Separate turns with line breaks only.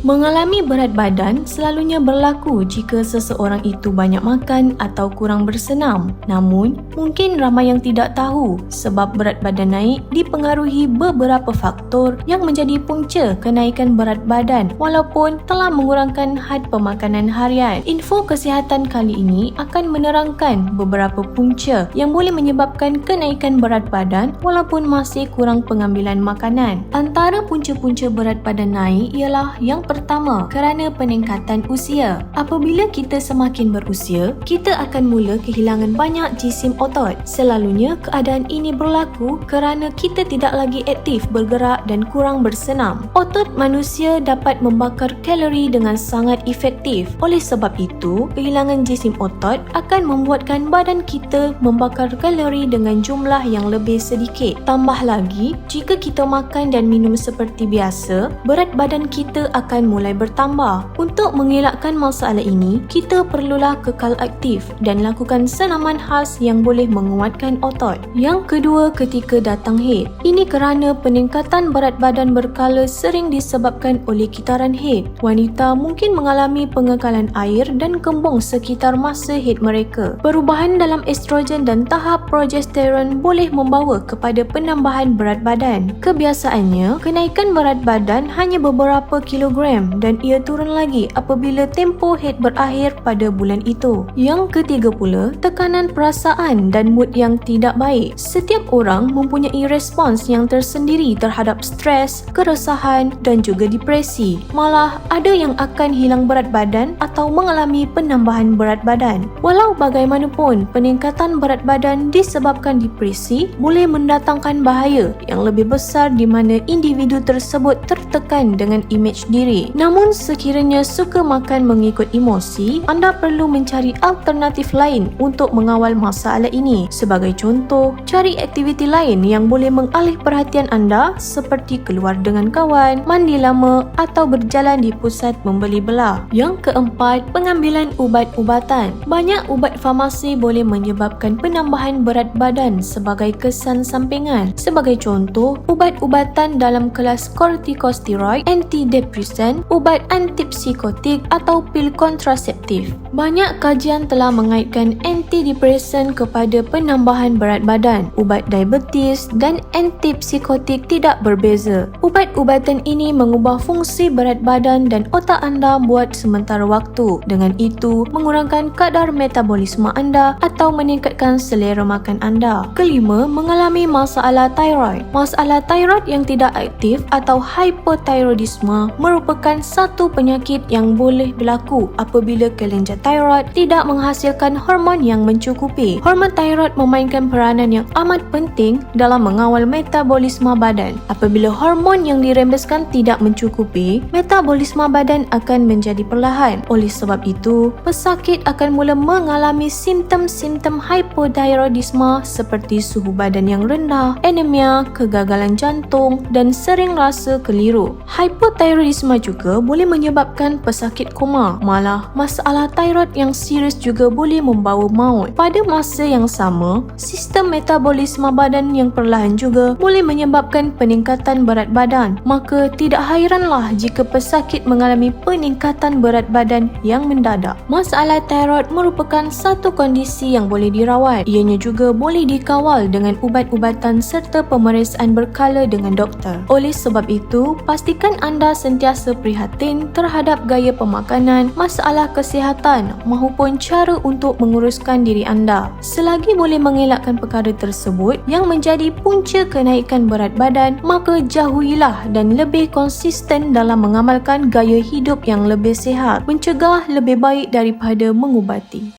Mengalami berat badan selalunya berlaku jika seseorang itu banyak makan atau kurang bersenam. Namun, mungkin ramai yang tidak tahu sebab berat badan naik dipengaruhi beberapa faktor yang menjadi punca kenaikan berat badan walaupun telah mengurangkan had pemakanan harian. Info kesihatan kali ini akan menerangkan beberapa punca yang boleh menyebabkan kenaikan berat badan walaupun masih kurang pengambilan makanan. Antara punca-punca berat badan naik ialah yang pertama, kerana peningkatan usia. Apabila kita semakin berusia, kita akan mula kehilangan banyak jisim otot. Selalunya keadaan ini berlaku kerana kita tidak lagi aktif bergerak dan kurang bersenam. Otot manusia dapat membakar kalori dengan sangat efektif. Oleh sebab itu, kehilangan jisim otot akan membuatkan badan kita membakar kalori dengan jumlah yang lebih sedikit. Tambah lagi, jika kita makan dan minum seperti biasa, berat badan kita akan mulai bertambah. Untuk mengelakkan masalah ini, kita perlulah kekal aktif dan lakukan senaman khas yang boleh menguatkan otot. Yang kedua, ketika datang haid. Ini kerana peningkatan berat badan berkala sering disebabkan oleh kitaran haid. Wanita mungkin mengalami pengekalan air dan kembung sekitar masa haid mereka. Perubahan dalam estrogen dan tahap progesteron boleh membawa kepada penambahan berat badan. Kebiasaannya, kenaikan berat badan hanya beberapa kilogram dan ia turun lagi apabila tempoh haid berakhir pada bulan itu. Yang ketiga pula, tekanan perasaan dan mood yang tidak baik. Setiap orang mempunyai respons yang tersendiri terhadap stres, keresahan dan juga depresi. Malah ada yang akan hilang berat badan atau mengalami penambahan berat badan. Walau bagaimanapun, peningkatan berat badan disebabkan depresi boleh mendatangkan bahaya yang lebih besar di mana individu tersebut tertekan dengan imej diri. Namun sekiranya suka makan mengikut emosi, anda perlu mencari alternatif lain untuk mengawal masalah ini. Sebagai contoh, cari aktiviti lain yang boleh mengalih perhatian anda seperti keluar dengan kawan, mandi lama atau berjalan di pusat membeli belah. Yang keempat, pengambilan ubat-ubatan. Banyak ubat farmasi boleh menyebabkan penambahan berat badan sebagai kesan sampingan. Sebagai contoh, ubat-ubatan dalam kelas kortikosteroid, antidepresan, ubat antipsikotik atau pil kontraseptif. Banyak kajian telah mengaitkan antidepresan kepada penambahan berat badan. Ubat diabetes dan antipsikotik tidak berbeza. Ubat-ubatan ini mengubah fungsi berat badan dan otak anda buat sementara waktu. Dengan itu, mengurangkan kadar metabolisme anda atau meningkatkan selera makan anda. Kelima, mengalami masalah thyroid. Masalah thyroid yang tidak aktif atau hypothyroidisme merupakan satu penyakit yang boleh berlaku apabila kelenjar thyroid tidak menghasilkan hormon yang mencukupi. Hormon thyroid memainkan peranan yang amat penting dalam mengawal metabolisme badan. Apabila hormon yang dirembeskan tidak mencukupi, metabolisme badan akan menjadi perlahan. Oleh sebab itu, pesakit akan mula mengalami simptom-simptom hypothyroidisme seperti suhu badan yang rendah, anemia, kegagalan jantung dan sering rasa keliru. Hypothyroidisme juga boleh menyebabkan pesakit koma. Malah, masalah thyroid yang serius juga boleh membawa maut. Pada masa yang sama, sistem metabolisme badan yang perlahan juga boleh menyebabkan peningkatan berat badan. Maka tidak hairanlah jika pesakit mengalami peningkatan berat badan yang mendadak. Masalah thyroid merupakan satu kondisi yang boleh dirawat. Ianya juga boleh dikawal dengan ubat-ubatan serta pemeriksaan berkala dengan doktor. Oleh sebab itu, pastikan anda sentiasa prihatin terhadap gaya pemakanan, masalah kesihatan maupun cara untuk menguruskan diri anda. Selagi boleh mengelakkan perkara tersebut yang menjadi punca kenaikan berat badan, maka jauhilah dan lebih konsisten dalam mengamalkan gaya hidup yang lebih sihat. Mencegah lebih baik daripada mengubati.